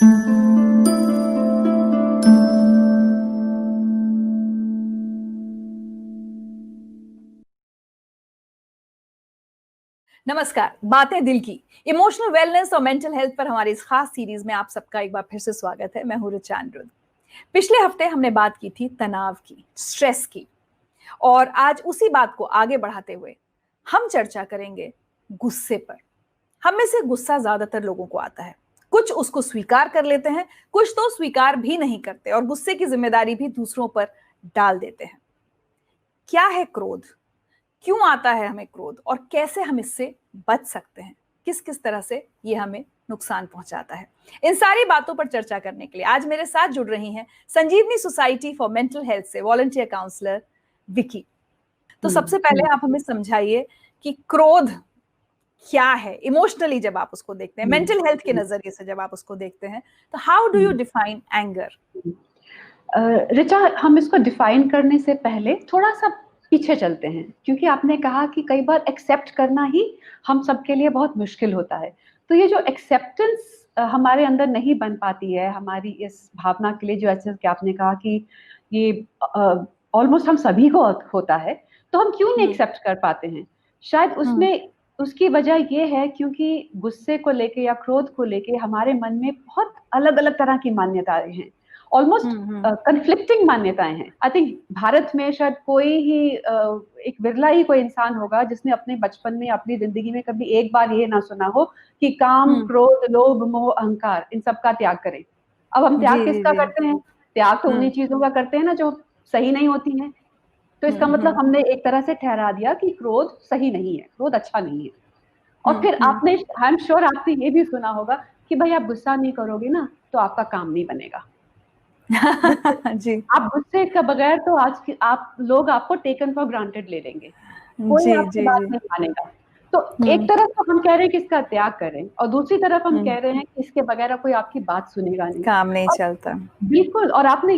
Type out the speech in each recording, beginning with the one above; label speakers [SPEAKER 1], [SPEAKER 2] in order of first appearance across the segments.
[SPEAKER 1] नमस्कार, बातें दिल की इमोशनल वेलनेस और मेंटल हेल्थ पर हमारी इस खास सीरीज में आप सबका एक बार फिर से स्वागत है। मैं हूं रुचा अनिरुद्ध। पिछले हफ्ते हमने बात की थी तनाव की, स्ट्रेस की, और आज उसी बात को आगे बढ़ाते हुए हम चर्चा करेंगे गुस्से पर। हम में से गुस्सा ज्यादातर लोगों को आता है। कुछ उसको स्वीकार कर लेते हैं, कुछ तो स्वीकार भी नहीं करते और गुस्से की जिम्मेदारी भी दूसरों पर डाल देते हैं। क्या है क्रोध? क्यों आता है हमें क्रोध और कैसे हम इससे बच सकते हैं? किस किस तरह से ये हमें नुकसान पहुंचाता है? इन सारी बातों पर चर्चा करने के लिए आज मेरे साथ जुड़ रही हैं संजीवनी सोसाइटी फॉर मेंटल हेल्थ से वॉलंटियर काउंसलर विकी। तो सबसे पहले आप हमें समझाइए कि क्रोध क्या है इमोशनली, जब आप उसको देखते हैं, मेंटल हेल्थ के नजरिए से जब आप उसको देखते हैं, तो how do you define anger?
[SPEAKER 2] Richa, हम इसको डिफाइन करने से पहले थोड़ा सा पीछे चलते हैं, क्योंकि आपने कहा कि कई बार एक्सेप्ट करना ही हम सबके लिए बहुत मुश्किल होता है। तो ये जो एक्सेप्टेंस हमारे अंदर नहीं बन पाती है, हमारी इस भावना के लिए, जो ऐसे कि आपने कहा कि ये ऑलमोस्ट हम सभी को होता है, तो हम क्यों नहीं एक्सेप्ट कर पाते हैं? शायद उसमें उसकी वजह ये है क्योंकि गुस्से को लेके या क्रोध को लेके हमारे मन में बहुत अलग अलग तरह की मान्यताएं हैं, ऑलमोस्ट कन्फ्लिक्टिंग मान्यताएं हैं। आई थिंक भारत में शायद कोई ही एक बिरला ही कोई इंसान होगा जिसने अपने बचपन में, अपनी जिंदगी में कभी एक बार ये ना सुना हो कि काम, क्रोध, लोभ, मोह, अहंकार, इन सब का त्याग करें। अब हम त्याग किसका करते हैं? त्याग तो उन्हीं चीजों का करते हैं ना जो सही नहीं होती हैं। तो इसका मतलब हमने एक तरह से ठहरा दिया कि क्रोध सही नहीं है, क्रोध अच्छा नहीं है। और फिर आपने, आई एम श्योर आपने ये भी सुना होगा कि भाई आप गुस्सा नहीं करोगे ना तो आपका काम नहीं बनेगा।
[SPEAKER 1] जी,
[SPEAKER 2] आप गुस्से के बगैर तो आज आप लोग आपको टेकन फॉर ग्रांटेड ले लेंगे, कोई
[SPEAKER 1] जी,
[SPEAKER 2] आपकी
[SPEAKER 1] जी,
[SPEAKER 2] बात
[SPEAKER 1] जी।
[SPEAKER 2] नहीं मानेगा। तो एक तरफ तो हम कह रहे हैं कि इसका त्याग करें, और दूसरी तरफ हम कह रहे हैं कि इसके बगैर कोई आपकी बात सुनेगा नहीं,
[SPEAKER 1] काम नहीं
[SPEAKER 2] और
[SPEAKER 1] चलता।
[SPEAKER 2] बिल्कुल। और आपने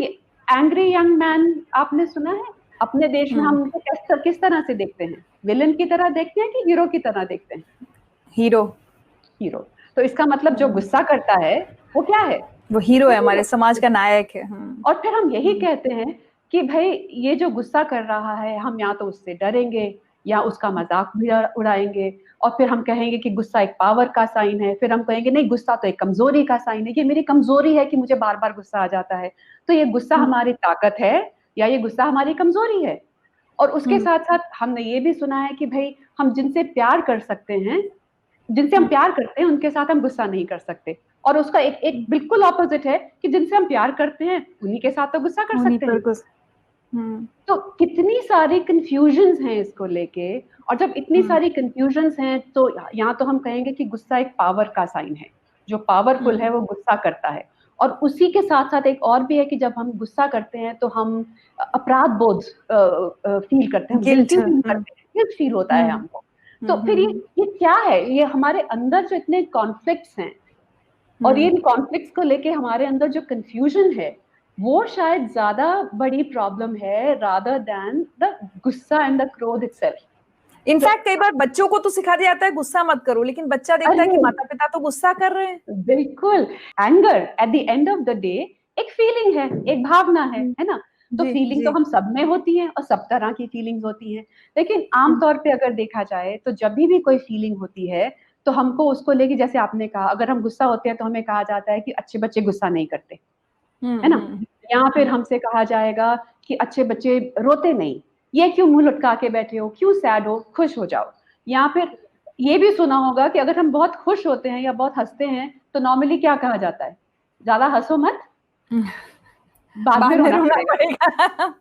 [SPEAKER 2] एंग्री यंग मैन आपने सुना है? अपने देश में हम उनको किस तरह से देखते हैं? विलन की तरह देखते हैं कि हीरो की तरह देखते हैं?
[SPEAKER 1] हीरो।
[SPEAKER 2] हीरो। तो इसका मतलब जो गुस्सा करता है वो क्या है?
[SPEAKER 1] वो हीरो है, हमारे
[SPEAKER 2] वो
[SPEAKER 1] समाज का नायक है।
[SPEAKER 2] और फिर हम यही कहते हैं कि भाई ये जो गुस्सा कर रहा है, हम या तो उससे डरेंगे या उसका मजाक भी उड़ाएंगे, और फिर हम कहेंगे कि गुस्सा एक पावर का साइन है। फिर हम कहेंगे नहीं, गुस्सा तो एक कमजोरी का साइन है, ये मेरी कमजोरी है कि मुझे बार बार गुस्सा आ जाता है। तो ये गुस्सा हमारी ताकत है या ये गुस्सा हमारी कमजोरी है? और उसके साथ साथ हमने ये भी सुना है कि भाई हम जिनसे प्यार कर सकते हैं, जिनसे हम प्यार करते हैं, उनके साथ हम गुस्सा नहीं कर सकते। और उसका एक बिल्कुल ऑपोजिट है कि जिनसे हम प्यार करते हैं उन्हीं के साथ तो गुस्सा कर
[SPEAKER 1] उन्हीं
[SPEAKER 2] सकते
[SPEAKER 1] पर
[SPEAKER 2] हैं। तो कितनी सारी कंफ्यूजन्स हैं इसको लेके, और जब इतनी सारी कंफ्यूजन्स हैं तो यहाँ तो हम कहेंगे कि गुस्सा एक पावर का साइन है, जो पावरफुल है वो गुस्सा करता है। और उसी के साथ साथ एक और भी है कि जब हम गुस्सा करते हैं तो हम अपराध बोध फील करते हैं,
[SPEAKER 1] गिल्ट।
[SPEAKER 2] गिल्टी फील करते हैं, गिल्ट फील होता है हमको। तो फिर ये क्या है? ये हमारे अंदर जो इतने कॉन्फ्लिक्ट्स हैं, और ये इन कॉन्फ्लिक्ट्स को लेके हमारे अंदर जो कंफ्यूजन है, वो शायद ज्यादा बड़ी प्रॉब्लम है रादर देन द गुस्सा एंड द क्रोध इटसेल्फ।
[SPEAKER 1] इनफैक्ट कई बार बच्चों को तो सिखा दिया जाता है गुस्सा मत करो, लेकिन बच्चा देखता है कि माता पिता तो गुस्सा कर रहे हैं।
[SPEAKER 2] बिल्कुल। Anger at the end of the day एक फीलिंग है, एक भावना है ना? तो
[SPEAKER 1] जी,
[SPEAKER 2] फीलिंग तो
[SPEAKER 1] जी।
[SPEAKER 2] हम सब में होती है और सब तरह की फीलिंग्स होती हैं। लेकिन आमतौर पे अगर देखा जाए तो जब भी कोई फीलिंग होती है तो हमको उसको लेके, जैसे आपने कहा, अगर हम गुस्सा होते हैं तो हमें कहा जाता है कि अच्छे बच्चे गुस्सा नहीं करते, है ना? या फिर हमसे कहा जाएगा कि अच्छे बच्चे रोते नहीं, ये क्यों मुंह लटका के बैठे हो, क्यों सैड हो, खुश हो जाओ। या फिर ये भी सुना होगा कि अगर हम बहुत खुश होते हैं या बहुत हंसते हैं तो नॉर्मली क्या कहा जाता है? ज्यादा हंसो मत, बाद में रोना पड़ेगा।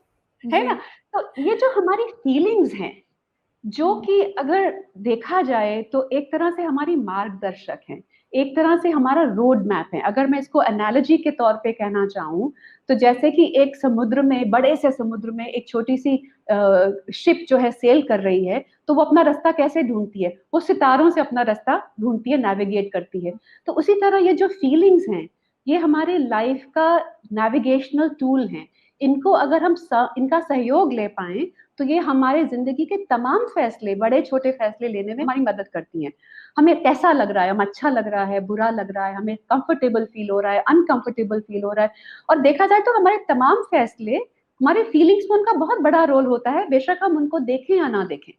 [SPEAKER 2] है ना? तो ये जो हमारी फीलिंग्स हैं, जो कि अगर देखा जाए तो एक तरह से हमारी मार्गदर्शक हैं, एक तरह से हमारा रोड मैप है। अगर मैं इसको एनालॉजी के तौर पे कहना चाहूँ तो जैसे कि एक समुद्र में, बड़े से समुद्र में एक छोटी सी शिप जो है सेल कर रही है, तो वो अपना रास्ता कैसे ढूंढती है? वो सितारों से अपना रास्ता ढूंढती है, नेविगेट करती है। तो उसी तरह ये जो फीलिंग्स हैं, ये हमारे लाइफ का नेविगेशनल टूल हैं। इनको अगर हम इनका सहयोग ले पाए तो ये हमारे जिंदगी के तमाम फैसले, बड़े छोटे फैसले लेने में हमारी मदद करती हैं। हमें कैसा लग रहा है, हम अच्छा लग रहा है, बुरा लग रहा है, हमें कंफर्टेबल फील हो रहा है, अनकंफर्टेबल फील हो रहा है। और देखा जाए तो हमारे तमाम फैसले, हमारे फीलिंग्स में उनका बहुत बड़ा रोल होता है, बेशक हम उनको देखें या ना देखें।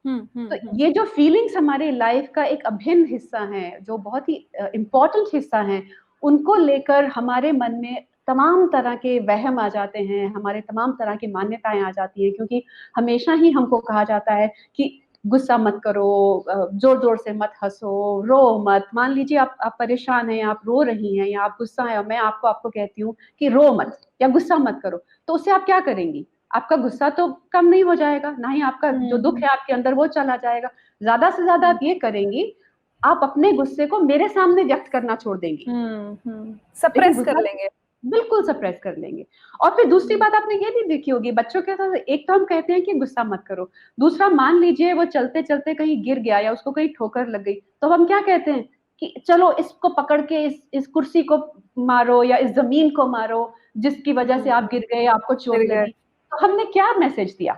[SPEAKER 2] तो ये जो फीलिंग्स हमारे लाइफ का एक अभिन्न हिस्सा है, जो बहुत ही इम्पोर्टेंट हिस्सा है, उनको लेकर हमारे मन में तमाम तरह के वहम आ जाते हैं, हमारे तमाम तरह की मान्यताएं आ जाती हैं, क्योंकि हमेशा ही हमको कहा जाता है कि गुस्सा मत करो, जोर जोर से मत हंसो, रो मत। मान लीजिए आप परेशान हैं, आप रो रही हैं या आप गुस्सा है, मैं आपको आपको कहती हूँ कि रो मत या गुस्सा मत करो, तो उससे आप क्या करेंगी? आपका गुस्सा तो कम नहीं हो जाएगा, ना ही आपका जो दुख है आपके अंदर वो चला जाएगा। ज्यादा से ज्यादा आप ये करेंगी, आप अपने गुस्से को मेरे सामने व्यक्त करना छोड़ देंगी, लेकिन
[SPEAKER 1] सप्रेस कर
[SPEAKER 2] गुस्सा
[SPEAKER 1] लेंगे।
[SPEAKER 2] बिल्कुल सप्रेस कर लेंगे। और फिर दूसरी बात आपने ये भी देखी होगी बच्चों के साथ, एक तो हम कहते हैं कि गुस्सा मत करो, दूसरा मान लीजिए वो चलते चलते कहीं गिर गया या उसको कहीं ठोकर लग गई, तो हम क्या कहते हैं कि चलो इसको पकड़ के इस कुर्सी को मारो या इस जमीन को मारो जिसकी वजह से आप गिर गए, आपको चोट
[SPEAKER 1] गिर गए।
[SPEAKER 2] लगी। तो हमने क्या मैसेज दिया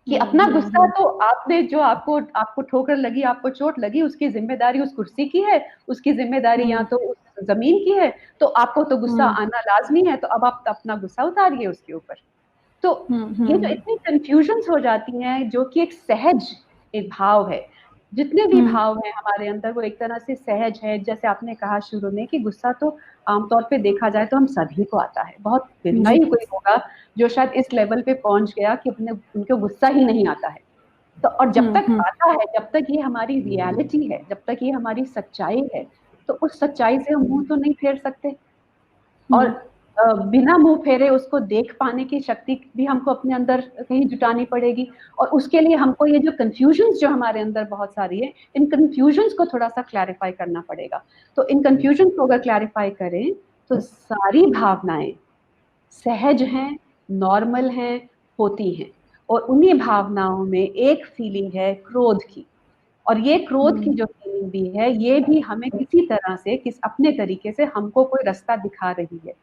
[SPEAKER 2] कि अपना गुस्सा तो आपने, जो आपको आपको ठोकर लगी, आपको चोट लगी, उसकी जिम्मेदारी उस कुर्सी की है, उसकी जिम्मेदारी या तो उस जमीन की है, तो आपको तो गुस्सा आना लाजमी है, तो अब आप अपना गुस्सा उतारिए उसके ऊपर। तो ये जो इतनी कंफ्यूजन्स हो जाती हैं, जो कि एक सहज एक भाव है, जितने भी भाव हैं हमारे अंदर वो एक तरह से सहज है। जैसे आपने कहा शुरू में कि गुस्सा तो आमतौर पे देखा जाए तो हम सभी को आता है, बहुत बिरला ही कोई होगा जो शायद इस लेवल पे पहुंच गया कि अपने उनको गुस्सा ही नहीं आता है। तो और जब तक आता है, जब तक ये हमारी रियलिटी है, जब तक ये हमारी सच्चाई है, तो उस सच्चाई से हम मुंह तो नहीं फेर सकते। और बिना मुंह फेरे उसको देख पाने की शक्ति भी हमको अपने अंदर कहीं जुटानी पड़ेगी। और उसके लिए हमको ये जो कंफ्यूजन्स जो हमारे अंदर बहुत सारी है, इन कंफ्यूजन्स को थोड़ा सा क्लैरिफाई करना पड़ेगा। तो इन कंफ्यूजन को अगर क्लैरिफाई करें तो सारी भावनाएं सहज हैं, नॉर्मल हैं, होती हैं। और उन्हीं भावनाओं में एक फीलिंग है क्रोध की। और ये क्रोध की जो फीलिंग भी है, ये भी हमें किसी तरह से अपने तरीके से हमको कोई रास्ता दिखा रही है।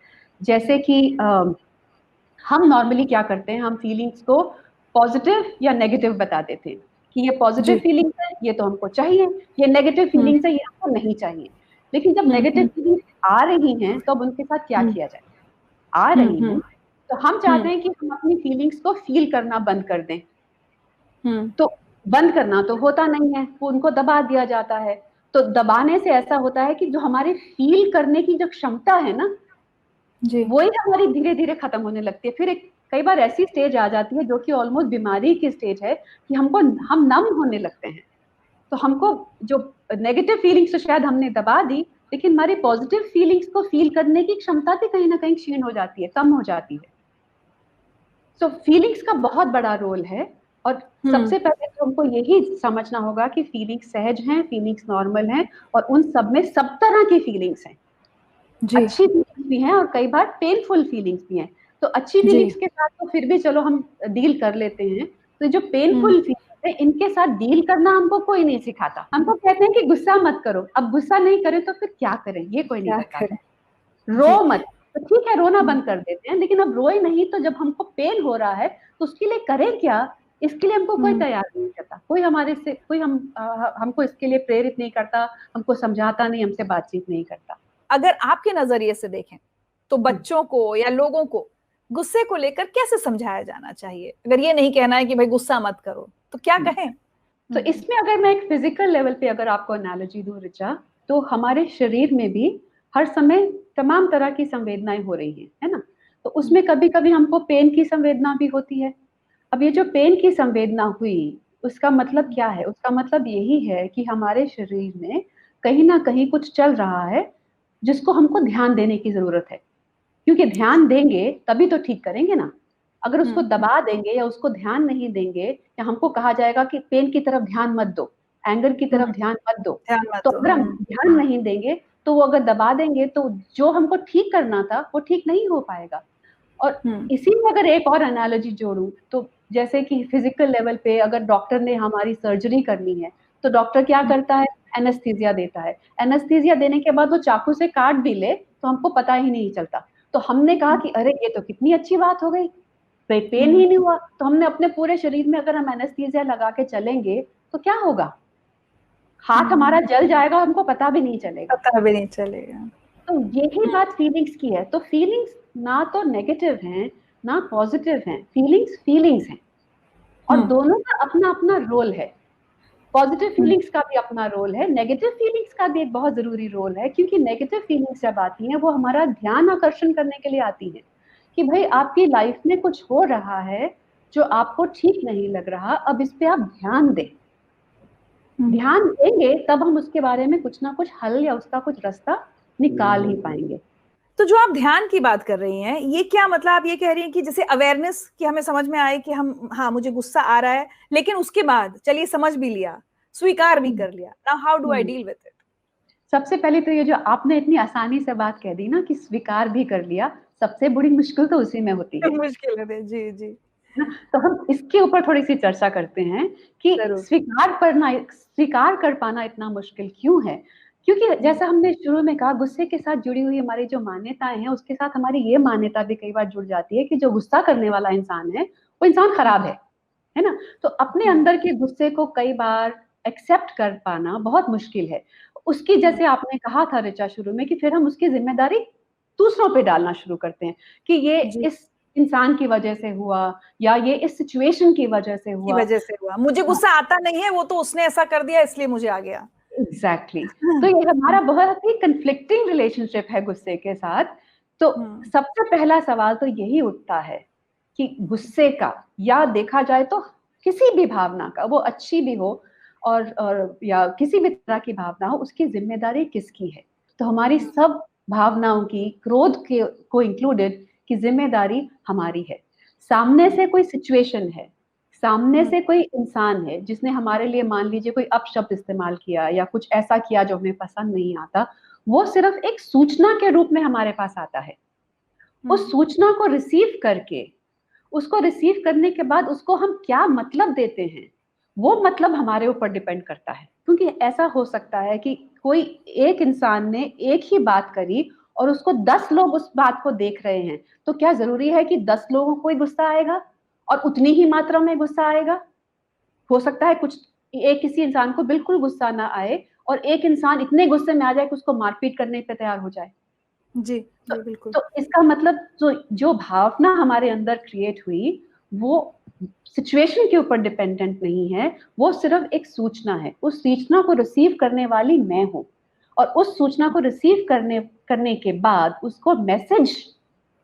[SPEAKER 2] जैसे कि हम नॉर्मली क्या करते हैं, हम फीलिंग्स को पॉजिटिव या नेगेटिव बता देते हैं कि ये पॉजिटिव फीलिंग्स है, ये तो हमको चाहिए, ये नेगेटिव फीलिंग्स है, ये हमको नहीं चाहिए। लेकिन जब नेगेटिव फीलिंग्स आ रही हैं तो अब उनके साथ क्या किया जाए? आ रही हैं तो हम चाहते हैं कि हम अपनी फीलिंग्स को फील करना बंद कर दें। तो बंद करना तो होता नहीं है, वो उनको दबा दिया जाता है। तो दबाने से ऐसा होता है कि जो हमारे फील करने की जो क्षमता है ना, वो ही हमारी धीरे धीरे खत्म होने लगती है। फिर एक कई बार ऐसी स्टेज आ जाती है जो कि ऑलमोस्ट बीमारी की स्टेज है, कि हम नम होने लगते हैं। तो हमको जो नेगेटिव फीलिंग्स तो शायद हमने दबा दी, लेकिन हमारी पॉजिटिव फीलिंग्स को फील करने की क्षमता भी कहीं ना कहीं क्षीण हो जाती है, कम हो जाती है। तो फीलिंग्स का बहुत बड़ा रोल है। और सबसे पहले तो हमको यही समझना होगा कि फीलिंग्स सहज हैं, फीलिंग्स नॉर्मल हैं, और उन सब में सब तरह की फीलिंग्स हैं। अच्छी फीलिंग्स भी हैं और कई बार पेनफुल फीलिंग्स भी हैं। तो अच्छी फीलिंग्स के साथ तो फिर भी चलो हम डील कर लेते हैं। तो जो पेनफुल फीलिंग्स है, इनके साथ डील करना हमको कोई नहीं सिखाता। हमको कहते हैं कि गुस्सा मत करो। अब गुस्सा नहीं करें तो फिर क्या करें, ये कोई नहीं बताता। रो मत, तो ठीक है रोना बंद कर देते हैं, लेकिन अब रोए नहीं तो जब हमको पेन हो रहा है तो उसके लिए करें क्या? इसके लिए हमको कोई तैयार नहीं करता, कोई हमारे से कोई हमको इसके लिए प्रेरित नहीं करता, हमको समझाता नहीं, हमसे बातचीत नहीं करता।
[SPEAKER 1] अगर आपके नजरिए से देखें तो बच्चों को या लोगों को गुस्से को लेकर कैसे समझाया जाना चाहिए? अगर ये नहीं कहना है कि भाई गुस्सा मत करो तो क्या कहें?
[SPEAKER 2] तो इसमें अगर मैं एक फिजिकल लेवल पे अगर आपको एनालॉजी दूं ऋचा, तो हमारे शरीर में भी हर समय तमाम तरह की संवेदनाएं हो रही हैं, है ना? तो उसमें कभी कभी हमको पेन की संवेदना भी होती है। अब ये जो पेन की संवेदना हुई, उसका मतलब क्या है? उसका मतलब यही है कि हमारे शरीर में कहीं ना कहीं कुछ चल रहा है जिसको हमको ध्यान देने की जरूरत है। क्योंकि ध्यान देंगे तभी तो ठीक करेंगे ना। अगर उसको दबा देंगे या उसको ध्यान नहीं देंगे, या हमको कहा जाएगा कि पेन की तरफ ध्यान मत दो, एंगर की तरफ ध्यान मत दो, तो अगर हम ध्यान नहीं देंगे तो वो अगर दबा देंगे तो जो हमको ठीक करना था वो ठीक नहीं हो पाएगा। और इसी में अगर एक और एनालॉजी जोड़ूं, तो जैसे कि फिजिकल लेवल पे अगर डॉक्टर ने हमारी सर्जरी करनी है तो डॉक्टर क्या करता है? एनेस्थीसिया देता है। एनेस्थीसिया देने के बाद वो चाकू से काट भी ले तो हमको पता ही नहीं चलता। तो हमने कहा कि अरे ये तो कितनी अच्छी बात हो गई, पेन ही नहीं हुआ। तो हमने अपने पूरे शरीर में अगर हम एनेस्थीसिया लगा के चलेंगे तो क्या होगा? हाथ हमारा जल जाएगा, हमको पता भी नहीं चलेगा।
[SPEAKER 1] पता भी नहीं चलेगा।
[SPEAKER 2] तो यही बात फीलिंग्स की है। तो फीलिंग्स ना तो नेगेटिव हैं ना पॉजिटिव हैं, फीलिंग्स फीलिंग्स हैं, और दोनों का अपना अपना रोल है। पॉजिटिव फीलिंग्स का भी अपना रोल है, नेगेटिव फीलिंग्स का भी एक बहुत जरूरी रोल है, क्योंकि नेगेटिव फीलिंग्स जब आती हैं वो हमारा ध्यान आकर्षण करने के लिए आती हैं कि भाई आपकी लाइफ में कुछ हो रहा है जो आपको ठीक नहीं लग रहा, अब इस पे आप ध्यान दें। ध्यान देंगे तब हम उसके बारे में कुछ ना कुछ हल या उसका कुछ रास्ता निकाल ही पाएंगे।
[SPEAKER 1] तो जो आप ध्यान की बात कर रही हैं, ये क्या मतलब आप ये कह रही हैं कि जैसे अवेयरनेस कि हमें समझ में आए कि हम, हाँ मुझे गुस्सा आ रहा है, लेकिन उसके बाद चलिए समझ भी लिया, स्वीकार भी कर लिया, now how do I deal with it?
[SPEAKER 2] सबसे पहले तो ये जो आपने इतनी आसानी से बात कह दी ना कि स्वीकार भी कर लिया, सबसे बड़ी मुश्किल तो उसी में होती है
[SPEAKER 1] मुश्किल है, जी जी।
[SPEAKER 2] ना। तो हम इसके ऊपर थोड़ी सी चर्चा करते हैं कि स्वीकार कर पाना इतना मुश्किल क्यों है। क्योंकि जैसा हमने शुरू में कहा, गुस्से के साथ जुड़ी हुई हमारी जो मान्यताएं हैं, उसके साथ हमारी ये मान्यता भी कई बार जुड़ जाती है कि जो गुस्सा करने वाला इंसान है वो इंसान खराब है ना। तो अपने अंदर के गुस्से को कई बार एक्सेप्ट कर पाना बहुत मुश्किल है। उसकी, जैसे आपने कहा था ऋचा शुरू में, कि फिर हम उसकी जिम्मेदारी दूसरों पे डालना शुरू करते हैं कि ये इस इंसान की वजह से हुआ, या ये इस सिचुएशन की वजह से
[SPEAKER 1] की
[SPEAKER 2] हुआ।
[SPEAKER 1] वजह से हुआ, मुझे गुस्सा आता नहीं है, वो तो उसने ऐसा कर दिया इसलिए मुझे आ गया।
[SPEAKER 2] एग्जैक्टली तो ये हमारा बहुत ही कंफ्लिक्टिंग रिलेशनशिप है गुस्से के साथ। तो सबसे पहला सवाल तो यही उठता है कि गुस्से का, या देखा जाए तो किसी भी भावना का, वो अच्छी भी हो और या किसी भी तरह की भावना हो, उसकी जिम्मेदारी किसकी है। तो हमारी सब भावनाओं की, क्रोध के को इंक्लूडेड, की जिम्मेदारी हमारी है। सामने से कोई सिचुएशन है, सामने से कोई इंसान है जिसने हमारे लिए, मान लीजिए, कोई अपशब्द इस्तेमाल किया या कुछ ऐसा किया जो हमें पसंद नहीं आता, वो सिर्फ एक सूचना के रूप में हमारे पास आता है। उस सूचना को रिसीव करके, उसको रिसीव करने के बाद उसको हम क्या मतलब देते हैं, वो मतलब हमारे ऊपर डिपेंड करता है। क्योंकि ऐसा हो सकता है कि कोई एक इंसान ने एक ही बात करी और उसको 10 लोग उस बात को देख रहे हैं, तो क्या जरूरी है कि 10 लोगों को ही गुस्सा आएगा और उतनी ही मात्रा में गुस्सा आएगा? हो सकता है कुछ एक किसी इंसान को बिल्कुल गुस्सा ना आए और एक इंसान इतने गुस्से में आ जाए कि उसको मारपीट करने पे तैयार हो जाए।
[SPEAKER 1] जी बिल्कुल।
[SPEAKER 2] तो इसका मतलब जो भावना हमारे अंदर क्रिएट हुई, वो सिचुएशन के ऊपर डिपेंडेंट नहीं है, वो सिर्फ एक सूचना है। उस सूचना को रिसीव करने वाली मैं हूँ, और उस सूचना को रिसीव करने के बाद उसको मैसेज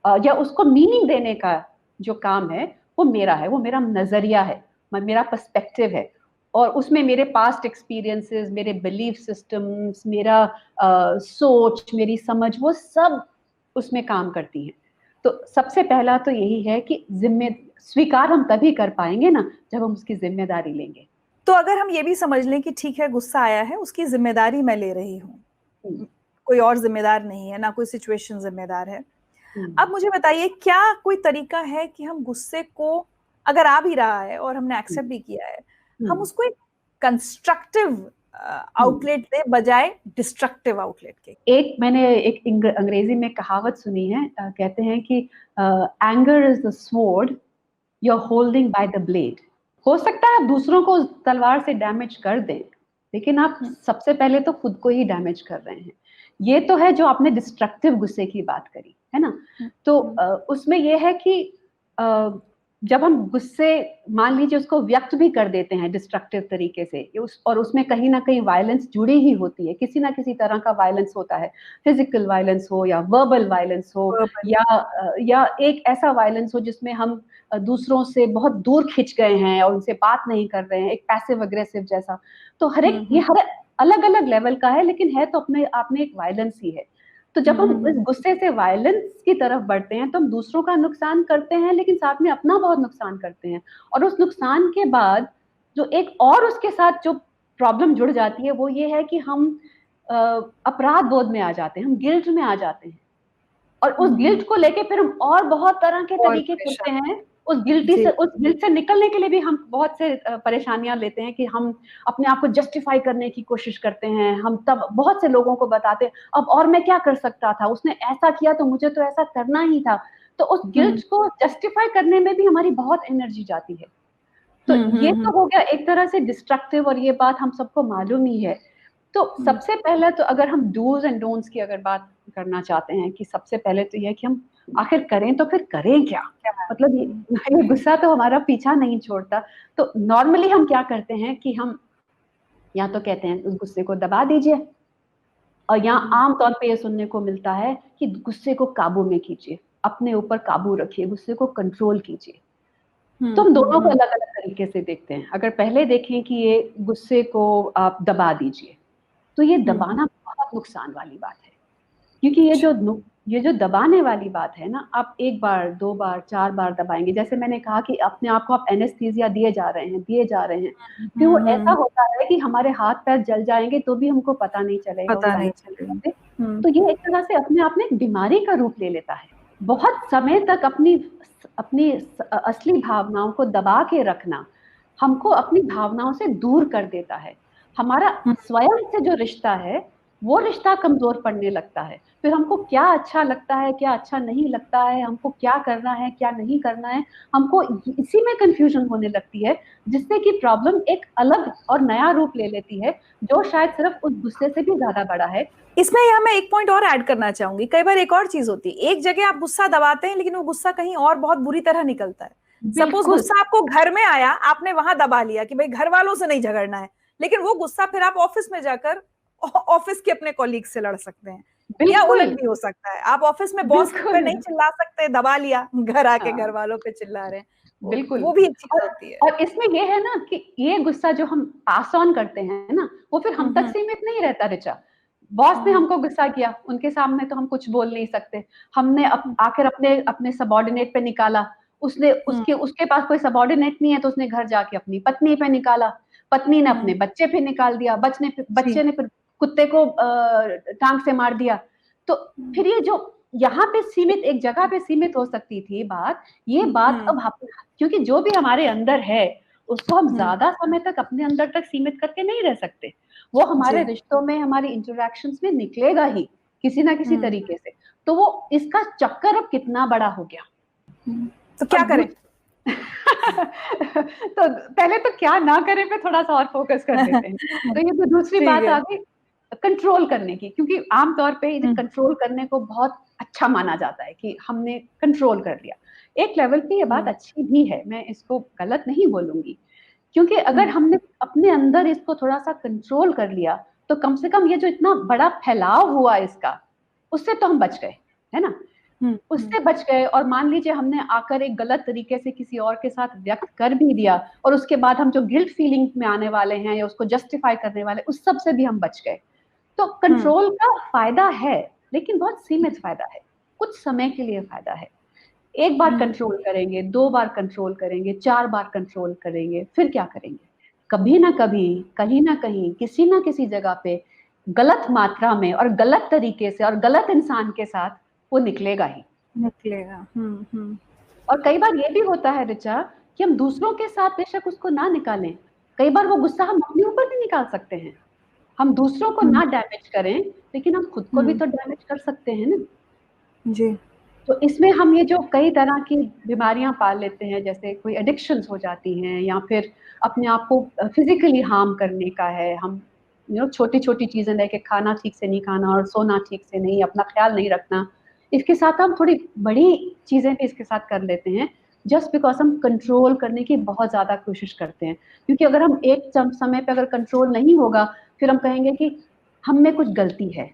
[SPEAKER 2] या उसको मीनिंग देने का जो काम है वो मेरा है, वो मेरा नजरिया है, मेरा पर्सपेक्टिव है। और उसमें मेरे पास्ट एक्सपीरियंसेस, मेरे बिलीफ सिस्टम्स, मेरा सोच, मेरी समझ, वो सब उसमें काम करती हैं। तो सबसे पहला तो यही है कि स्वीकार हम तभी कर पाएंगे ना जब हम उसकी जिम्मेदारी लेंगे।
[SPEAKER 1] तो अगर हम ये भी समझ लें कि ठीक है गुस्सा आया है, उसकी जिम्मेदारी मैं ले रही हूँ, कोई और जिम्मेदार नहीं है, ना कोई सिचुएशन जिम्मेदार है। अब मुझे बताइए, क्या कोई तरीका है कि हम गुस्से को, अगर आ भी रहा है और हमने एक्सेप्ट भी किया है, हम उसको एक कंस्ट्रक्टिव आउटलेट दे बजाय डिस्ट्रक्टिव आउटलेट के?
[SPEAKER 2] मैंने एक अंग्रेजी में कहावत सुनी है, कहते हैं कि anger is the sword you are holding by the blade. हो सकता है आप दूसरों को तलवार से डैमेज कर दें, लेकिन आप सबसे पहले तो खुद को ही डैमेज कर रहे हैं। ये तो है जो आपने डिस्ट्रक्टिव गुस्से की बात करी है ना। तो उसमें यह है कि जब हम गुस्से, मान लीजिए, उसको व्यक्त भी कर देते हैं डिस्ट्रक्टिव तरीके से, और उसमें कहीं ना कहीं वायलेंस जुड़ी ही होती है, किसी ना किसी तरह का वायलेंस होता है, फिजिकल वायलेंस हो या वर्बल वायलेंस हो, या एक ऐसा वायलेंस हो जिसमें हम दूसरों से बहुत दूर खिंच गए हैं और उनसे बात नहीं कर रहे हैं, एक पैसिव अग्रेसिव जैसा। तो ये हर अलग अलग लेवल का है, लेकिन है तो अपने आप में एक वायलेंस ही है। तो जब हम इस गुस्से से वायलेंस की तरफ बढ़ते हैं तो हम दूसरों का नुकसान करते हैं, लेकिन साथ में अपना बहुत नुकसान करते हैं। और उस नुकसान के बाद जो एक और उसके साथ जो प्रॉब्लम जुड़ जाती है, वो ये है कि हम अपराध बोध में आ जाते हैं, हम गिल्ट में आ जाते हैं, और उस गिल्ट को लेके फिर हम और बहुत तरह के तरीके करते हैं। उस गिल्ट से निकलने के लिए भी हम बहुत से परेशानियां लेते हैं कि हम अपने आप को जस्टिफाई करने की कोशिश करते हैं। हम तब बहुत से लोगों को बताते हैं, अब और मैं क्या कर सकता था, उसने ऐसा किया तो मुझे तो ऐसा करना ही था। तो उस गिल्ट को जस्टिफाई करने में भी हमारी बहुत एनर्जी जाती है। तो ये तो हो गया एक तरह से डिस्ट्रक्टिव, और ये बात हम सबको मालूम ही है तो सबसे पहले तो अगर हम डूज एंड डोंट्स की अगर बात करना चाहते हैं कि सबसे पहले तो यह कि हम आखिर करें तो फिर करें क्या, मतलब ये गुस्सा तो हमारा पीछा नहीं छोड़ता। तो नॉर्मली हम क्या करते हैं कि हम या तो कहते हैं उस गुस्से को दबा दीजिए, और यहाँ आमतौर पे ये सुनने को मिलता है कि गुस्से को काबू में कीजिए, अपने ऊपर काबू रखिए, गुस्से को कंट्रोल कीजिए। तो हम दोनों को अलग अलग तरीके से देखते हैं। अगर पहले देखें कि ये गुस्से को आप दबा दीजिए, तो ये दबाना बहुत नुकसान वाली बात है, क्योंकि ये जो दबाने वाली बात है ना, आप 1 बार 2 बार 4 बार दबाएंगे, जैसे मैंने कहा कि अपने आप को आप एनेस्थीसिया दिए जा रहे हैं, फिर वो ऐसा होता है कि हमारे हाथ पैर जल जाएंगे तो भी हमको पता नहीं चलेगा
[SPEAKER 1] पता
[SPEAKER 2] उस
[SPEAKER 1] नहीं
[SPEAKER 2] एनेस्थीसिया से। तो ये एक तरह से अपने आप में एक बीमारी का रूप ले लेता है। बहुत समय तक अपनी अपनी असली भावनाओं को दबा के रखना हमको अपनी भावनाओं से दूर कर देता है। हमारा स्वयं से जो रिश्ता है वो रिश्ता कमजोर पड़ने लगता है। फिर हमको क्या अच्छा लगता है, क्या अच्छा नहीं लगता है, हमको क्या करना है, क्या नहीं करना है, हमको इसी में कंफ्यूजन होने लगती है, जिससे कि प्रॉब्लम एक अलग और नया रूप ले लेती है, जो शायद सिर्फ उस गुस्से से भी ज्यादा बड़ा है।
[SPEAKER 1] इसमें यहाँ मैं एक पॉइंट और ऐड करना चाहूंगी। कई बार एक और चीज होती है, एक जगह आप गुस्सा दबाते हैं लेकिन वो गुस्सा कहीं और बहुत बुरी तरह निकलता है। सपोज गुस्सा आपको घर में आया, आपने वहां दबा लिया कि भाई घर वालों से नहीं झगड़ना है, लेकिन वो गुस्सा फिर आप ऑफिस में जाकर ऑफिस के अपने कॉलीग से लड़ सकते हैं, या उलट भी हो सकता है। आप ऑफिस में बॉस पे नहीं चिल्ला सकते, दबा लिया, घर आके घर वालों पे चिल्ला रहे हैं,
[SPEAKER 2] बिल्कुल।
[SPEAKER 1] वो भी एक चीज होती है।
[SPEAKER 2] और इसमें ये है ना कि ये गुस्सा जो हम पास ऑन करते हैं ना, वो फिर हम तक सीमित नहीं रहता ऋचा। बॉस ने हमको गुस्सा किया, उनके सामने तो हम कुछ बोल नहीं सकते, हमने आखिर अपने अपने सबॉर्डिनेट पे निकाला, उसने उसके पास कोई सबॉर्डिनेट नहीं है तो उसने घर जाके अपनी पत्नी पे निकाला, पत्नी ने अपने बच्चे पे निकाल दिया, बच्चे ने फिर कुत्ते को टांग से मार दिया। तो फिर ये जो यहाँ पे सीमित, एक जगह पे सीमित हो सकती थी बात, ये बात अब क्योंकि जो भी हमारे अंदर है उसको हम ज्यादा समय तक अपने अंदर तक सीमित करके नहीं रह सकते। वो हमारे रिश्तों में, हमारी इंटरेक्शंस में निकलेगा ही किसी ना किसी तरीके से। तो वो इसका चक्कर अब कितना बड़ा हो गया,
[SPEAKER 1] तो क्या करें?
[SPEAKER 2] तो पहले तो क्या ना करें पे थोड़ा सा और फोकस कर लेते हैं। तो ये तो दूसरी बात आ गई कंट्रोल करने की, क्योंकि आमतौर पे कंट्रोल करने को बहुत अच्छा माना जाता है कि हमने कंट्रोल कर लिया। एक लेवल पे ये बात अच्छी भी है, मैं इसको गलत नहीं बोलूंगी, क्योंकि अगर हमने अपने अंदर इसको थोड़ा सा कंट्रोल कर लिया तो कम से कम ये जो इतना बड़ा फैलाव हुआ इसका, उससे तो हम बच गए, है ना। उससे बच गए। और मान लीजिए हमने आकर एक गलत तरीके से किसी और के साथ व्यक्त कर भी दिया, और उसके बाद हम जो गिल्ट फीलिंग में आने वाले हैं या उसको जस्टिफाई करने वाले, उस सब से भी हम बच गए। तो कंट्रोल का फायदा है, लेकिन बहुत सीमित फायदा है, कुछ समय के लिए फायदा है। एक बार कंट्रोल करेंगे, 2 बार कंट्रोल करेंगे, 4 बार कंट्रोल करेंगे, फिर क्या करेंगे, कभी ना कभी, कहीं ना कहीं, किसी ना किसी जगह पे गलत मात्रा में और गलत तरीके से और गलत इंसान के साथ वो निकलेगा ही
[SPEAKER 1] निकलेगा।
[SPEAKER 2] और कई बार ये भी होता है ऋचा कि हम दूसरों के साथ बेशक उसको ना निकालें, कई बार वो गुस्सा हम अपने ऊपर भी निकाल सकते हैं। हम दूसरों को ना डैमेज करें, लेकिन हम खुद को भी तो डैमेज कर सकते हैं ना
[SPEAKER 1] जी।
[SPEAKER 2] तो इसमें हम ये जो कई तरह की बीमारियां पाल लेते हैं, जैसे कोई एडिक्शंस हो जाती हैं, या फिर अपने आप को फिजिकली हार्म करने का है, हम छोटी छोटी चीजें लेके खाना ठीक से नहीं खाना और सोना ठीक से नहीं, अपना ख्याल नहीं रखना, इसके साथ हम थोड़ी बड़ी चीजें भी इसके साथ कर लेते हैं, जस्ट बिकॉज हम कंट्रोल करने की बहुत ज्यादा कोशिश करते हैं। क्योंकि अगर हम एक समय पे अगर कंट्रोल नहीं होगा, फिर हम कहेंगे कि हम में कुछ गलती है,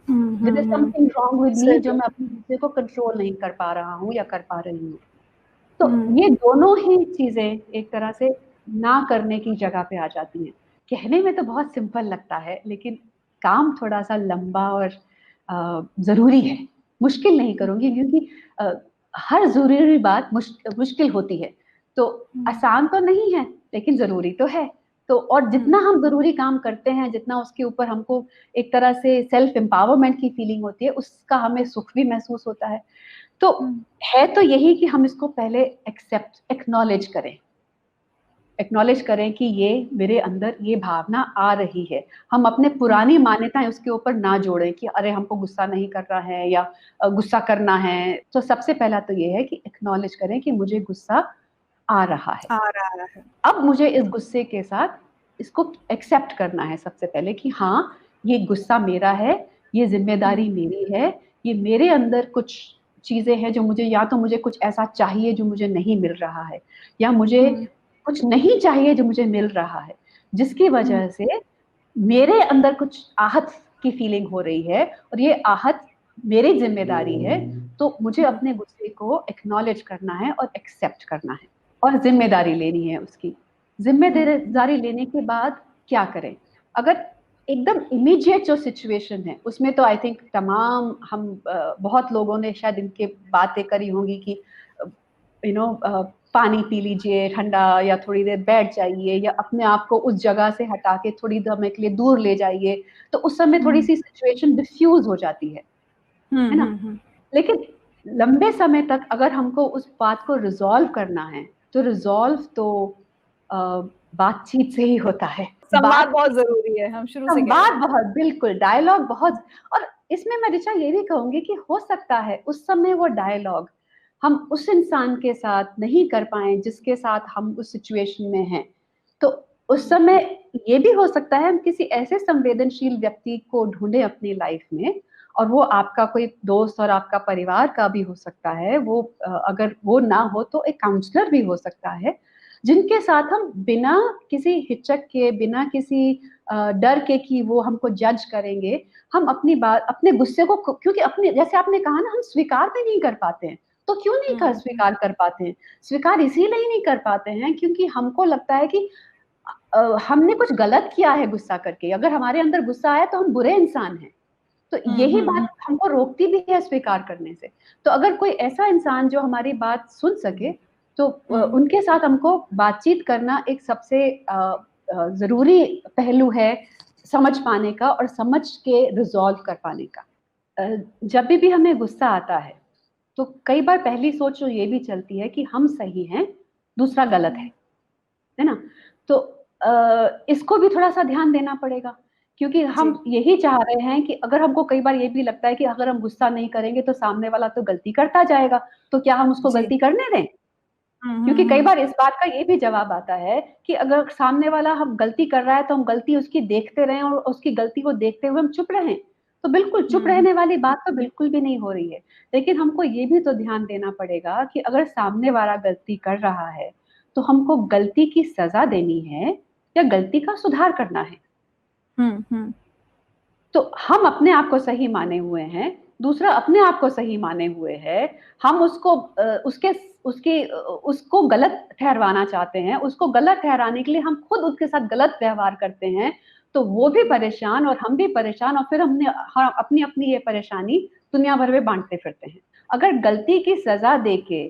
[SPEAKER 2] there is something wrong with me, जो मैं अपने गुस्से को कंट्रोल नहीं कर पा रहा हूँ या कर पा रही हूँ। तो ये दोनों ही चीजें एक तरह से ना करने की जगह पे आ जाती हैं। कहने में तो बहुत सिंपल लगता है, लेकिन काम थोड़ा सा लंबा और जरूरी है। मुश्किल नहीं करूंगी, क्योंकि हर जरूरी बात मुश्किल होती है, तो आसान तो नहीं है, लेकिन जरूरी तो है। तो और जितना हम जरूरी काम करते हैं, जितना उसके ऊपर हमको एक तरह से सेल्फ एम्पावरमेंट की फीलिंग होती है, उसका हमें सुख भी महसूस होता है। तो है तो यही कि हम इसको पहले एक्नॉलेज करें कि ये मेरे अंदर ये भावना आ रही है। हम अपने पुरानी मान्यताएं उसके ऊपर ना जोड़ें कि अरे हमको गुस्सा नहीं करना है या गुस्सा करना है। तो सबसे पहला तो ये है कि एक्नॉलेज करें कि मुझे गुस्सा आ रहा है। अब मुझे इस गुस्से के साथ इसको एक्सेप्ट करना है सबसे पहले कि हाँ, ये गुस्सा मेरा है, ये जिम्मेदारी मेरी है, ये मेरे अंदर कुछ चीजें हैं जो मुझे, या तो मुझे कुछ ऐसा चाहिए जो मुझे नहीं मिल रहा है, या मुझे कुछ नहीं चाहिए जो मुझे मिल रहा है, जिसकी वजह से मेरे अंदर कुछ आहत की फीलिंग हो रही है, और ये आहत मेरी जिम्मेदारी है। तो मुझे अपने गुस्से को एक्नॉलेज करना है और एक्सेप्ट करना है और जिम्मेदारी लेनी है उसकी। जिम्मेदारी लेने के बाद क्या करें? अगर एकदम इमीडिएट जो सिचुएशन है उसमें तो आई थिंक तमाम हम बहुत लोगों ने शायद इनके बातें करी होंगी कि यू नो पानी पी लीजिए ठंडा, या थोड़ी देर बैठ जाइए, या अपने आप को उस जगह से हटा के थोड़ी समय के लिए दूर ले जाइए, तो उस समय थोड़ी सी सिचुएशन डिफ्यूज हो जाती है ना। लेकिन लंबे समय तक अगर हमको उस बात को रिजॉल्व करना है, तो रिजॉल्व तो बातचीत से ही होता है।
[SPEAKER 1] संवाद बहुत जरूरी है, हम शुरू से
[SPEAKER 2] संवाद बहुत, बिल्कुल, डायलॉग बहुत। और इसमें मैं ऋचा ये भी कहूंगी कि हो सकता है उस समय वो डायलॉग हम उस इंसान के साथ नहीं कर पाए जिसके साथ हम उस सिचुएशन में हैं, तो उस समय ये भी हो सकता है हम किसी ऐसे संवेदनशील व्यक्ति को ढूंढे अपनी लाइफ में, और वो आपका कोई दोस्त और आपका परिवार का भी हो सकता है, वो अगर वो ना हो तो एक काउंसलर भी हो सकता है, जिनके साथ हम बिना किसी हिचक के, बिना किसी डर के कि वो हमको जज करेंगे, हम अपनी बात, अपने गुस्से को, क्योंकि अपने, जैसे आपने कहा ना, हम स्वीकार भी नहीं कर पाते हैं। तो क्यों नहीं कर स्वीकार कर पाते हैं? स्वीकार इसीलिए नहीं कर पाते हैं क्योंकि हमको लगता है कि हमने कुछ गलत किया है गुस्सा करके। अगर हमारे अंदर गुस्सा आया तो हम बुरे इंसान हैं। तो यही बात हमको रोकती भी है स्वीकार करने से। तो अगर कोई ऐसा इंसान जो हमारी बात सुन सके, तो उनके साथ हमको बातचीत करना एक सबसे जरूरी पहलू है समझ पाने का, और समझ के रिजॉल्व कर पाने का। जब भी हमें गुस्सा आता है तो कई बार पहली सोच तो ये भी चलती है कि हम सही हैं, दूसरा गलत है ना। तो इसको भी थोड़ा सा ध्यान देना पड़ेगा, क्योंकि हम यही चाह रहे हैं कि अगर हमको कई बार ये भी लगता है कि अगर हम गुस्सा नहीं करेंगे तो सामने वाला तो गलती करता जाएगा, तो क्या हम उसको गलती करने दें? क्योंकि कई बार इस बात का ये भी जवाब आता है कि अगर सामने वाला हम गलती कर रहा है तो हम गलती उसकी देखते रहें और उसकी गलती को देखते हुए हम चुप रहें, तो बिल्कुल चुप रहने वाली बात तो बिल्कुल भी नहीं हो रही है। लेकिन हमको ये भी तो ध्यान देना पड़ेगा कि अगर सामने वाला गलती कर रहा है तो हमको गलती की सजा देनी है या गलती का सुधार करना है। तो हम अपने आप को सही माने हुए हैं, दूसरा अपने आप को सही माने हुए है, हम उसको उसको गलत ठहरवाना चाहते हैं, उसको गलत ठहराने के लिए हम खुद उसके साथ गलत व्यवहार करते हैं, तो वो भी परेशान और हम भी परेशान, और फिर हम अपनी अपनी ये परेशानी दुनिया भर में बांटते फिरते हैं। अगर गलती की सजा देके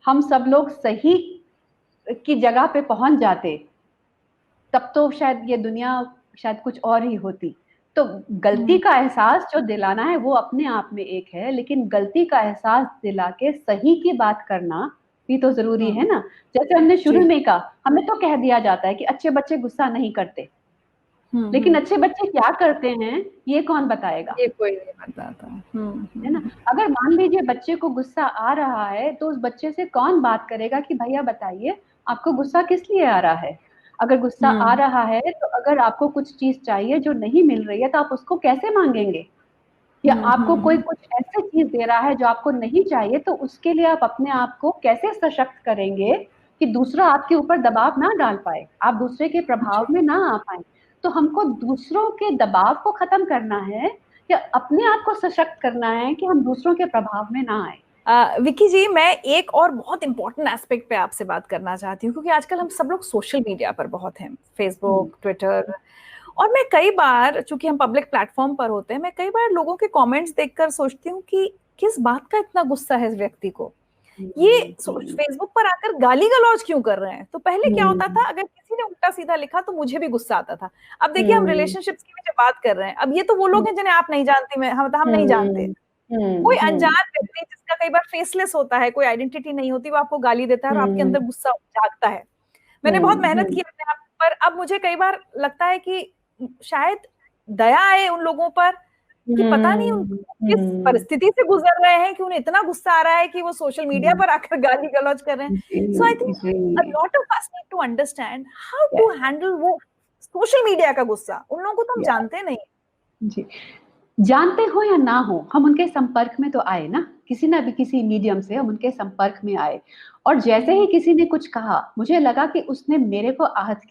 [SPEAKER 2] हम सब लोग सही की जगह पे पहुंच जाते, तब तो शायद ये दुनिया शायद कुछ और ही होती। तो गलती का एहसास जो दिलाना है वो अपने आप में एक है, लेकिन गलती का एहसास दिला के सही की बात करना भी तो जरूरी है ना। जैसे हमने शुरू में कहा, हमें तो कह दिया जाता है कि अच्छे बच्चे गुस्सा नहीं करते, लेकिन अच्छे बच्चे क्या करते हैं ये कौन बताएगा?
[SPEAKER 1] ये कोई नहीं बताता।
[SPEAKER 2] है ना। अगर मान लीजिए बच्चे को गुस्सा आ रहा है तो उस बच्चे से कौन बात करेगा कि भैया बताइए आपको गुस्सा किस लिए आ रहा है? अगर गुस्सा आ रहा है तो अगर आपको कुछ चीज चाहिए जो नहीं मिल रही है तो आप उसको कैसे मांगेंगे? या आपको कोई कुछ ऐसी चीज दे रहा है जो आपको नहीं चाहिए, तो उसके लिए आप अपने आप को कैसे सशक्त करेंगे कि दूसरा आपके ऊपर दबाव ना डाल पाए, आप दूसरे के प्रभाव में ना आ पाए। तो हमको दूसरों के दबाव को खत्म करना है या अपने आप को सशक्त करना है कि हम दूसरों के प्रभाव में ना आए।
[SPEAKER 1] विक्की जी, मैं एक और बहुत इंपॉर्टेंट एस्पेक्ट पे आपसे बात करना चाहती हूँ, क्योंकि आजकल हम सब लोग सोशल मीडिया पर बहुत हैं, फेसबुक, ट्विटर, और मैं कई बार, चूंकि हम पब्लिक प्लेटफॉर्म पर होते हैं, मैं कई बार लोगों के कमेंट्स देखकर सोचती हूँ कि किस बात का इतना गुस्सा है इस व्यक्ति को, ये फेसबुक पर आकर गाली गलौज क्यों कर रहे हैं। तो पहले क्या होता था, अगर किसी ने उल्टा सीधा लिखा तो मुझे भी गुस्सा आता था। अब देखिए, हम रिलेशनशिप्स की भी जब बात कर रहे हैं, अब ये तो वो लोग हैं जिन्हें आप नहीं जानते, हम नहीं जानते, कोई अनजान व्यक्ति जिसका कई बार फेसलेस होता है, कोई आइडेंटिटी नहीं होती, वो आपको गाली देता है और आपके अंदर गुस्सा जागता है। मैंने बहुत मेहनत की अपने आप पर, अब मुझे कई बार लगता है कि शायद दया आए उन लोगों पर कि पता नहीं किस परिस्थिति से गुजर रहे हैं कि उन्हें इतना गुस्सा आ रहा है कि वो सोशल मीडिया पर आकर गाली गलौज कर रहे हैं। So I think a lot of us need to understand how to handle वो सोशल मीडिया का गुस्सा, उन लोगों को तो हम जानते नहीं।
[SPEAKER 2] जी, जानते हो या ना हो, हम उनके संपर्क में तो आए ना, किसी ना भी किसी मीडियम से हम उनके संपर्क में आए, और जैसे ही किसी ने कुछ कहा, मुझे लगा कि उसने मेरे को आहत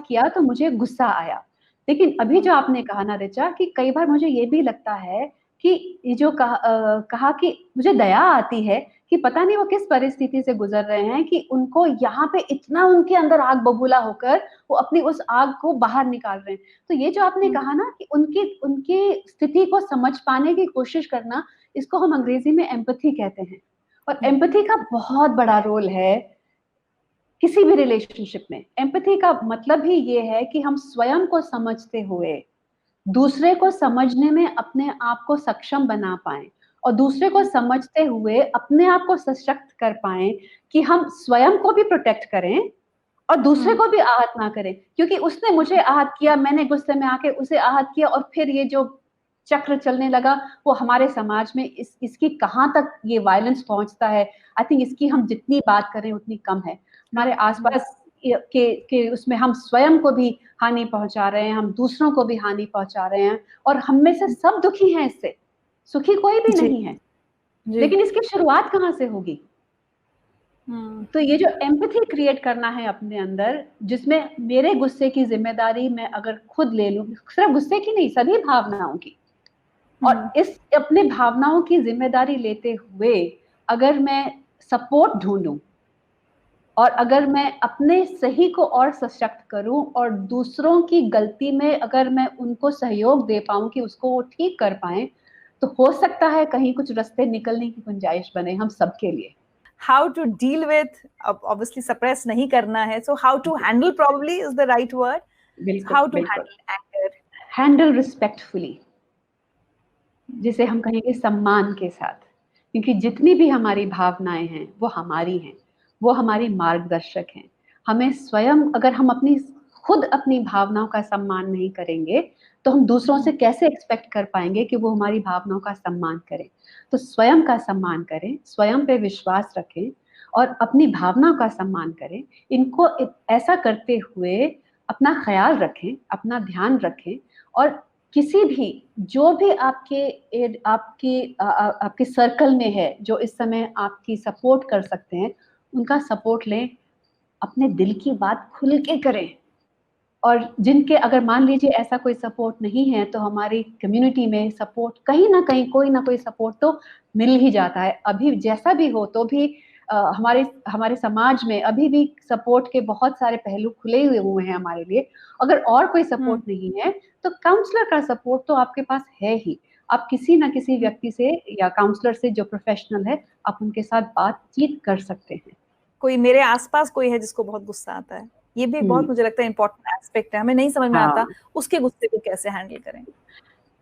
[SPEAKER 2] किया तो मुझे गुस्सा आया। लेकिन अभी जो आपने कहा ना ऋचा, कि कई बार मुझे ये भी लगता है कि ये जो कहा कि मुझे दया आती है कि पता नहीं वो किस परिस्थिति से गुजर रहे हैं कि उनको यहाँ पे इतना उनके अंदर आग बबूला होकर वो अपनी उस आग को बाहर निकाल रहे हैं। तो ये जो आपने कहा ना कि उनकी उनकी स्थिति को समझ पाने की कोशिश करना, इसको हम अंग्रेजी में एम्पैथी कहते हैं। और एम्पैथी का बहुत बड़ा रोल है किसी भी रिलेशनशिप में। एम्पैथी का मतलब ही ये है कि हम स्वयं को समझते हुए दूसरे को समझने में अपने आप को सक्षम बना पाएं, और दूसरे को समझते हुए अपने आप को सशक्त कर पाएं कि हम स्वयं को भी प्रोटेक्ट करें और दूसरे को भी आहत ना करें। क्योंकि उसने मुझे आहत किया, मैंने गुस्से में आके उसे आहत किया, और फिर ये जो चक्र चलने लगा, वो हमारे समाज में इसकी कहाँ तक ये वायलेंस पहुंचता है, आई थिंक इसकी हम जितनी बात करें उतनी कम है। हमारे आसपास के उसमें हम स्वयं को भी हानि पहुंचा रहे हैं, हम दूसरों को भी हानि पहुंचा रहे हैं, और हम में से सब दुखी हैं इससे, सुखी कोई भी नहीं है। लेकिन इसकी शुरुआत कहाँ से होगी? तो ये जो एम्पैथी क्रिएट करना है अपने अंदर, जिसमें मेरे गुस्से की जिम्मेदारी मैं अगर खुद ले लूं, सिर्फ गुस्से की नहीं, सभी भावनाओं की, और इस अपने भावनाओं की जिम्मेदारी लेते हुए अगर मैं सपोर्ट ढूंढूं, और अगर मैं अपने सही को और सशक्त करूं, और दूसरों की गलती में अगर मैं उनको सहयोग दे पाऊं कि उसको वो ठीक कर पाएं, तो हो सकता है कहीं कुछ रास्ते निकलने की गुंजाइश बने हम सबके लिए।
[SPEAKER 1] How to deal with, obviously suppress नहीं करना है, so how to handle probably is the right word.
[SPEAKER 2] बिल्कुल,
[SPEAKER 1] How to
[SPEAKER 2] बिल्कुल।
[SPEAKER 1] handle anger,
[SPEAKER 2] हैंडल रिस्पेक्टफुली, जिसे हम कहेंगे सम्मान के साथ, क्योंकि जितनी भी हमारी भावनाएं हैं वो हमारी हैं, वो हमारी मार्गदर्शक हैं। हमें स्वयं, अगर हम खुद अपनी भावनाओं का सम्मान नहीं करेंगे, तो हम दूसरों से कैसे एक्सपेक्ट कर पाएंगे कि वो हमारी भावनाओं का सम्मान करें? तो स्वयं का सम्मान करें, स्वयं पे विश्वास रखें, और अपनी भावनाओं का सम्मान करें। इनको ऐसा करते हुए अपना ख्याल रखें, अपना ध्यान रखें, और किसी भी, जो भी आपके सर्कल में है, जो इस समय आपकी सपोर्ट कर सकते हैं, उनका सपोर्ट लें। अपने दिल की बात खुल के करें, और जिनके, अगर मान लीजिए ऐसा कोई सपोर्ट नहीं है, तो हमारी कम्युनिटी में सपोर्ट कहीं ना कहीं, कोई ना कोई सपोर्ट तो मिल ही जाता है। अभी जैसा भी हो, तो भी हमारे हमारे समाज में अभी भी सपोर्ट के बहुत सारे पहलू खुले हुए हैं हमारे लिए। अगर और कोई सपोर्ट नहीं है, तो काउंसलर का सपोर्ट तो आपके पास है ही। आप किसी ना किसी व्यक्ति से या काउंसलर से, जो प्रोफेशनल है, आप उनके साथ बातचीत कर सकते हैं।
[SPEAKER 1] कोई मेरे आसपास कोई है जिसको बहुत गुस्सा आता है, ये भी बहुत मुझे लगता है इंपॉर्टेंट एस्पेक्ट है। हमें नहीं समझ में आता उसके गुस्से को कैसे हैंडल करें।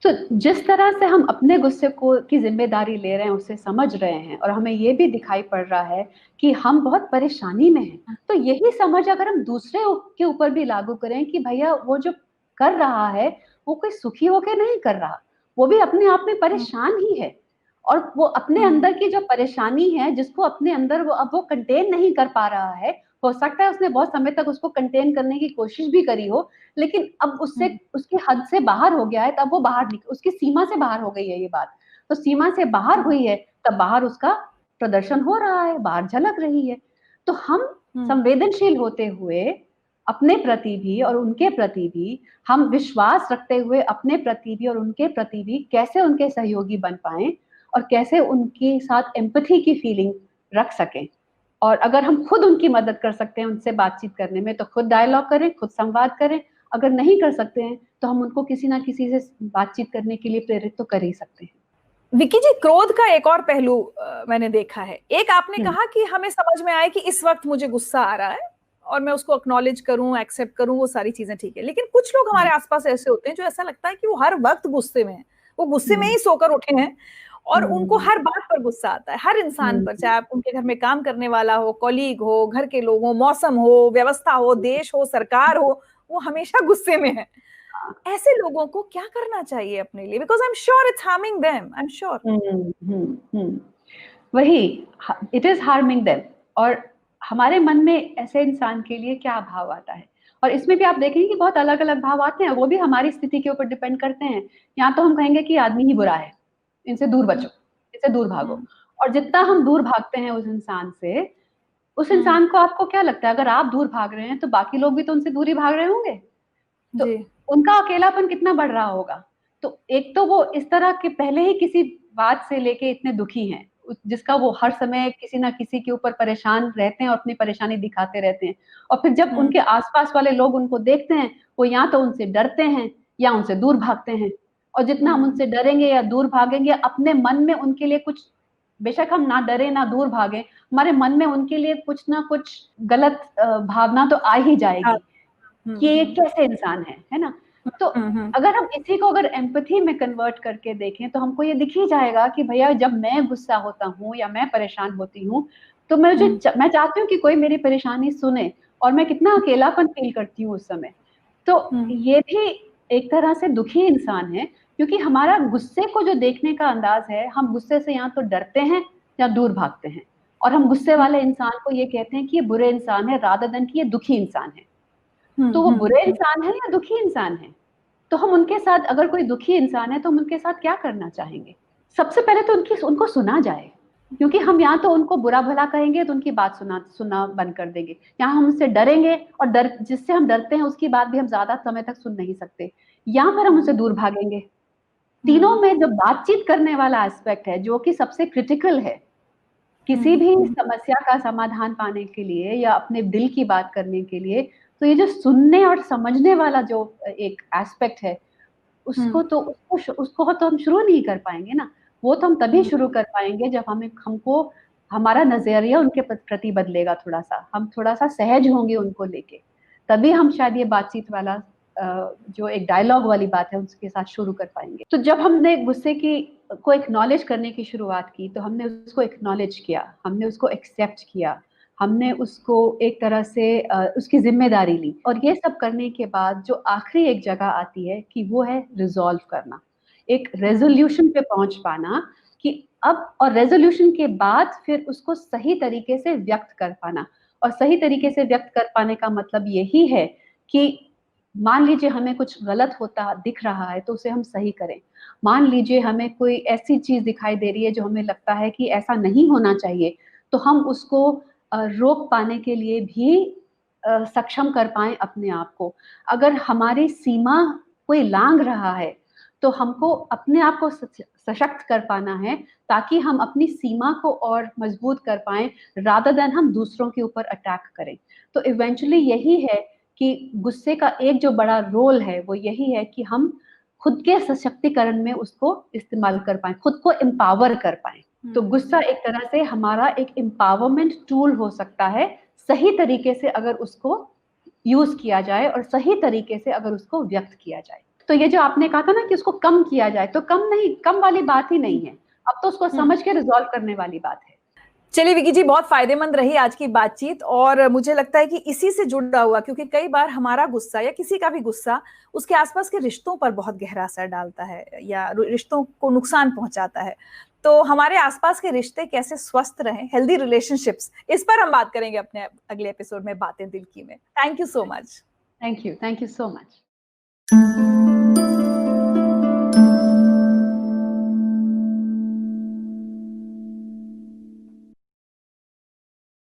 [SPEAKER 2] तो जिस तरह से हम अपने गुस्से को की जिम्मेदारी ले रहे हैं, उसे समझ रहे हैं, और हमें ये भी दिखाई पड़ रहा है कि हम बहुत परेशानी में हैं, तो यही समझ अगर हम दूसरे के ऊपर भी लागू करें कि भैया वो जो कर रहा है, वो कोई सुखी होकर नहीं कर रहा, वो भी अपने आप में परेशान ही है, और वो अपने अंदर की जो परेशानी है, जिसको अपने अंदर वो अब वो कंटेन नहीं कर पा रहा है, हो सकता है उसने बहुत समय तक उसको कंटेन करने की कोशिश भी करी हो, लेकिन अब उससे, उसकी हद से बाहर हो गया है, तब वो बाहर निकल, उसकी सीमा से बाहर हो गई है ये बात। तो सीमा से बाहर हुई है, तब बाहर उसका प्रदर्शन हो रहा है, बाहर झलक रही है। तो हम संवेदनशील होते हुए अपने प्रति भी और उनके प्रति भी, हम विश्वास रखते हुए अपने प्रति भी और उनके प्रति भी कैसे उनके सहयोगी बन पाए, और कैसे उनके साथ एम्पैथी की फीलिंग रख सकें। और अगर हम खुद उनकी मदद कर सकते हैं उनसे बातचीत करने में, तो खुद डायलॉग करें, खुद संवाद करें। अगर नहीं कर सकते हैं, तो हम उनको किसी ना किसी से बातचीत करने के लिए प्रेरित तो कर ही सकते हैं।
[SPEAKER 1] विकी जी, क्रोध का एक और पहलू मैंने देखा है। एक आपने कहा कि हमें समझ में आए कि इस वक्त मुझे गुस्सा आ रहा है, और मैं उसको एक्नॉलेज करूं, एक्सेप्ट करूं, वो सारी चीजें ठीक है। लेकिन कुछ लोग हमारे आसपास ऐसे होते हैं जो ऐसा लगता है कि वो हर वक्त गुस्से में है, वो गुस्से में ही सोकर उठे हैं, और उनको हर बात पर गुस्सा आता है, हर इंसान पर, चाहे आप उनके घर में काम करने वाला हो, कॉलीग हो, घर के लोग हो, मौसम हो, व्यवस्था हो, देश हो, सरकार हो, वो हमेशा गुस्से में है। ऐसे लोगों को क्या करना चाहिए अपने लिए? Because I am sure it's harming them, I am sure.
[SPEAKER 2] वही, इट इज हार्मिंग देम। और हमारे मन में ऐसे इंसान के लिए क्या भाव आता है? और इसमें भी आप देखेंगे कि बहुत अलग अलग भाव आते हैं, वो भी हमारी स्थिति के ऊपर डिपेंड करते हैं। यहाँ तो हम कहेंगे कि आदमी ही बुरा है, इनसे दूर बचो, इससे दूर भागो। और जितना हम दूर भागते हैं उस इंसान से, उस इंसान को, आपको क्या लगता है, अगर आप दूर भाग रहे हैं तो बाकी लोग भी तो उनसे दूरी भाग रहे होंगे, तो
[SPEAKER 1] जी।
[SPEAKER 2] उनका अकेलापन कितना बढ़ रहा होगा। तो एक तो वो इस तरह के पहले ही किसी बात से लेके इतने दुखी हैं, जिसका वो हर समय किसी ना किसी के ऊपर परेशान रहते हैं और अपनी परेशानी दिखाते रहते हैं। और फिर जब उनके आसपास वाले लोग उनको देखते हैं, वो या तो उनसे डरते हैं या उनसे दूर भागते हैं। और जितना हम उनसे डरेंगे या दूर भागेंगे, अपने मन में उनके लिए कुछ, बेशक हम ना डरे ना दूर भागे, हमारे मन में उनके लिए कुछ ना कुछ गलत भावना तो आ ही जाएगी कि ये कैसे इंसान है ना। तो अगर हम इसी को अगर एम्पैथी में कन्वर्ट करके देखें, तो हमको ये दिख ही जाएगा कि भैया जब मैं गुस्सा होता हूँ या मैं परेशान होती हूँ, तो मैं चाहती हूँ कि कोई मेरी परेशानी सुने, और मैं कितना अकेलापन फील करती हूँ उस समय। तो ये भी एक तरह से दुखी इंसान है, क्योंकि हमारा गुस्से को जो देखने का अंदाज है, हम गुस्से से या तो डरते हैं या दूर भागते हैं, और हम गुस्से वाले इंसान को ये कहते हैं कि ये बुरे इंसान है, रादर देन कि ये दुखी इंसान है। तो वो बुरे इंसान है या दुखी इंसान है? तो हम उनके साथ, अगर कोई दुखी इंसान है तो हम उनके साथ क्या करना चाहेंगे? सबसे पहले तो उनको सुना जाए, क्योंकि हम यहाँ तो उनको बुरा भला कहेंगे तो उनकी बात सुनना बंद कर देंगे। यहाँ हम उनसे डरेंगे, और जिससे हम डरते हैं उसकी बात भी हम ज्यादा समय तक सुन नहीं सकते, या फिर हम उनसे दूर भागेंगे। तीनों में जो बातचीत करने वाला एस्पेक्ट है, जो कि सबसे क्रिटिकल है किसी भी समस्या का समाधान पाने के लिए या अपने दिल की बात करने के लिए, तो ये जो सुनने और समझने वाला जो एक एस्पेक्ट है, उसको तो हम शुरू नहीं कर पाएंगे ना। वो तो हम तभी शुरू कर पाएंगे जब हमको हमारा नजरिया उनके प्रति बदलेगा, थोड़ा सा हम थोड़ा सा सहज होंगे उनको लेके, तभी हम शायद ये बातचीत वाला जो एक डायलॉग वाली बात है उसके साथ शुरू कर पाएंगे। तो जब हमने गुस्से को एक्नॉलेज करने की शुरुआत की, तो हमने उसको एक्नॉलेज किया, हमने उसको एक्सेप्ट किया, हमने उसको एक तरह से उसकी जिम्मेदारी ली। और ये सब करने के बाद जो आखिरी एक जगह आती है कि वो है रिजॉल्व करना, एक रेजोल्यूशन पे पहुंच पाना कि अब, और रेजोल्यूशन के बाद फिर उसको सही तरीके से व्यक्त कर पाना। और सही तरीके से व्यक्त कर पाने का मतलब यही है कि मान लीजिए हमें कुछ गलत होता दिख रहा है तो उसे हम सही करें। मान लीजिए हमें कोई ऐसी चीज दिखाई दे रही है जो हमें लगता है कि ऐसा नहीं होना चाहिए, तो हम उसको रोक पाने के लिए भी सक्षम कर पाएं अपने आप को। अगर हमारी सीमा कोई लांघ रहा है, तो हमको अपने आप को सशक्त कर पाना है, ताकि हम अपनी सीमा को और मजबूत कर पाएं, रादर देन हम दूसरों के ऊपर अटैक करें। तो इवेंचुअली यही है कि गुस्से का एक जो बड़ा रोल है वो यही है कि हम खुद के सशक्तिकरण में उसको इस्तेमाल कर पाएं, खुद को एम्पावर कर पाएं। तो गुस्सा एक तरह से हमारा एक एम्पावरमेंट टूल हो सकता है, सही तरीके से अगर उसको यूज किया जाए और सही तरीके से अगर उसको व्यक्त किया जाए। तो ये जो आपने कहा था ना कि उसको कम किया जाए, तो कम नहीं, कम वाली बात ही नहीं है, अब तो उसको समझ के रिजॉल्व करने वाली बात है।
[SPEAKER 1] चलिए विकी जी, बहुत फायदेमंद रही आज की बातचीत, और मुझे लगता है कि इसी से जुड़ा हुआ, क्योंकि कई बार हमारा गुस्सा या किसी का भी गुस्सा उसके आसपास के रिश्तों पर बहुत गहरा असर डालता है या रिश्तों को नुकसान पहुंचाता है। तो हमारे आसपास के रिश्ते कैसे स्वस्थ रहें, हेल्दी रिलेशनशिप्स, इस पर हम बात करेंगे अपने अगले एपिसोड में बातें दिल की में। Thank you so much.
[SPEAKER 2] Thank you so much.